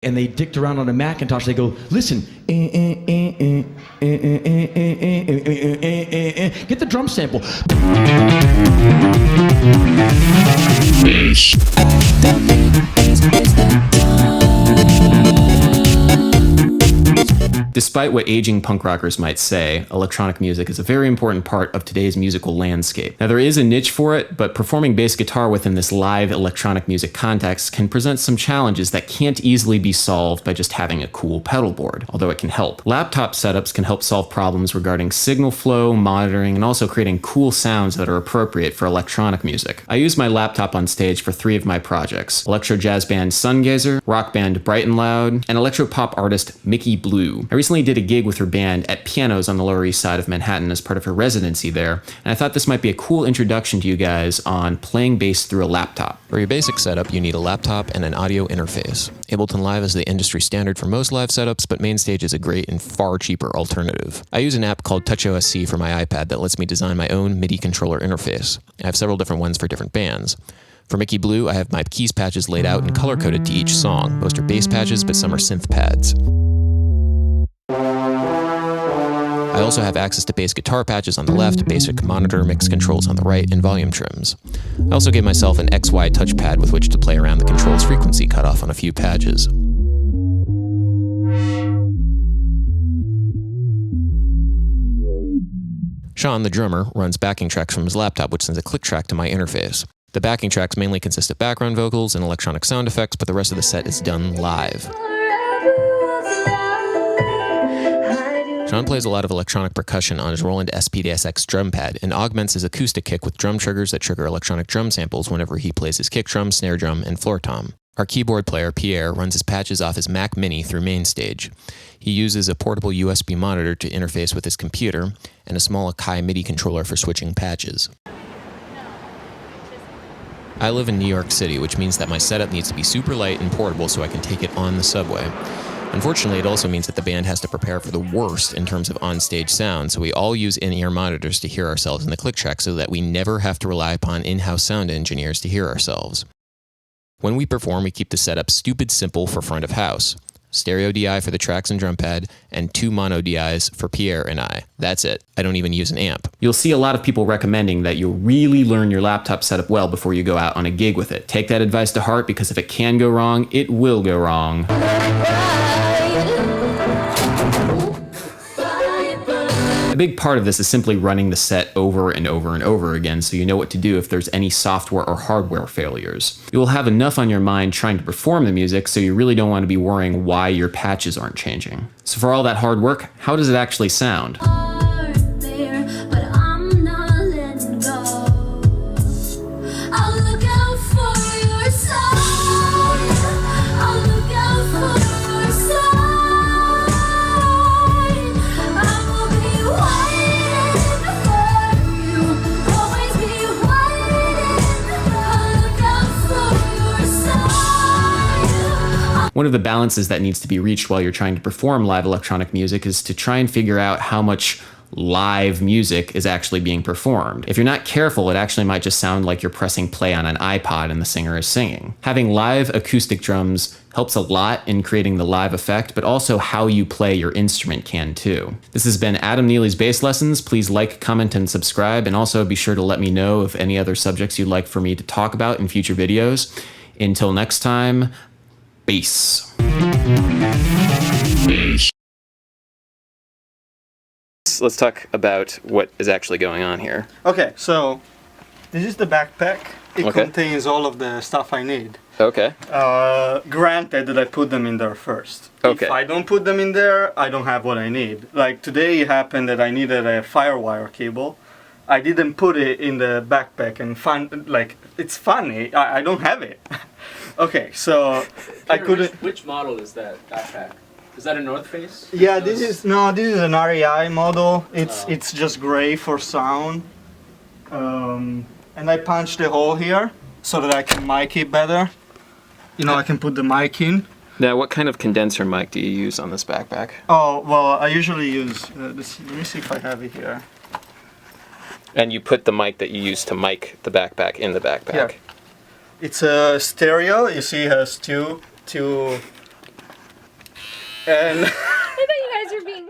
and they dicked around on a Macintosh. They go, listen, get the drum sample. Despite what aging punk rockers might say, electronic music is a very important part of today's musical landscape. Now, there is a niche for it, but performing bass guitar within this live electronic music context can present some challenges that can't easily be solved by just having a cool pedal board, although it can help. Laptop setups can help solve problems regarding signal flow, monitoring, and also creating cool sounds that are appropriate for electronic music. I use my laptop on stage for 3 of my projects: electro jazz band Sungazer, rock band Bright and Loud, and electro pop artist Micky Blue. I recently did a gig with her band at Pianos on the Lower East Side of Manhattan as part of her residency there, and I thought this might be a cool introduction to you guys on playing bass through a laptop. For your basic setup, you need a laptop and an audio interface. Ableton Live is the industry standard for most live setups, but MainStage is a great and far cheaper alternative. I use an app called TouchOSC for my iPad that lets me design my own MIDI controller interface. I have several different ones for different bands. For Micky Blue, I have my keys patches laid out and color-coded to each song. Most are bass patches, but some are synth pads. I also have access to bass guitar patches on the left, basic monitor mix controls on the right, and volume trims. I also gave myself an XY touchpad with which to play around the control's frequency cutoff on a few patches. Sean, the drummer, runs backing tracks from his laptop, which sends a click track to my interface. The backing tracks mainly consist of background vocals and electronic sound effects, but the rest of the set is done live. Sean plays a lot of electronic percussion on his Roland SPDSX drum pad and augments his acoustic kick with drum triggers that trigger electronic drum samples whenever he plays his kick drum, snare drum, and floor tom. Our keyboard player, Pierre, runs his patches off his Mac Mini through MainStage. He uses a portable USB monitor to interface with his computer and a small Akai MIDI controller for switching patches. I live in New York City, which means that my setup needs to be super light and portable so I can take it on the subway. Unfortunately, it also means that the band has to prepare for the worst in terms of on-stage sound, so we all use in-ear monitors to hear ourselves in the click track so that we never have to rely upon in-house sound engineers to hear ourselves. When we perform, we keep the setup stupid simple for front of house. Stereo DI for the tracks and drum pad, and 2 mono DIs for Pierre and I. That's it. I don't even use an amp. You'll see a lot of people recommending that you really learn your laptop setup well before you go out on a gig with it. Take that advice to heart, because if it can go wrong, it will go wrong. A big part of this is simply running the set over and over and over again so you know what to do if there's any software or hardware failures. You will have enough on your mind trying to perform the music, so you really don't want to be worrying why your patches aren't changing. So for all that hard work, how does it actually sound? One of the balances that needs to be reached while you're trying to perform live electronic music is to try and figure out how much live music is actually being performed. If you're not careful, it actually might just sound like you're pressing play on an iPod and the singer is singing. Having live acoustic drums helps a lot in creating the live effect, but also how you play your instrument can too. This has been Adam Neely's Bass Lessons. Please like, comment, and subscribe, and also be sure to let me know of any other subjects you'd like for me to talk about in future videos. Until next time, bass. Let's talk about what is actually going on here. Okay, so this is the backpack. It contains all of the stuff I need. Okay. Granted that I put them in there first. Okay. If I don't put them in there, I don't have what I need. Like today it happened that I needed a firewire cable. I didn't put it in the backpack and it's funny, I don't have it. Okay, so I couldn't... Which model is that backpack? Is that a North Face? Yeah, this is an REI model. It's just gray for sound. And I punched a hole here so that I can mic it better. You know, I can put the mic in. Now, what kind of condenser mic do you use on this backpack? Oh, well, I usually use this. Let me see if I have it here. And you put the mic that you use to mic the backpack in the backpack? Yeah. It's a stereo. You see it has two And I thought you guys were being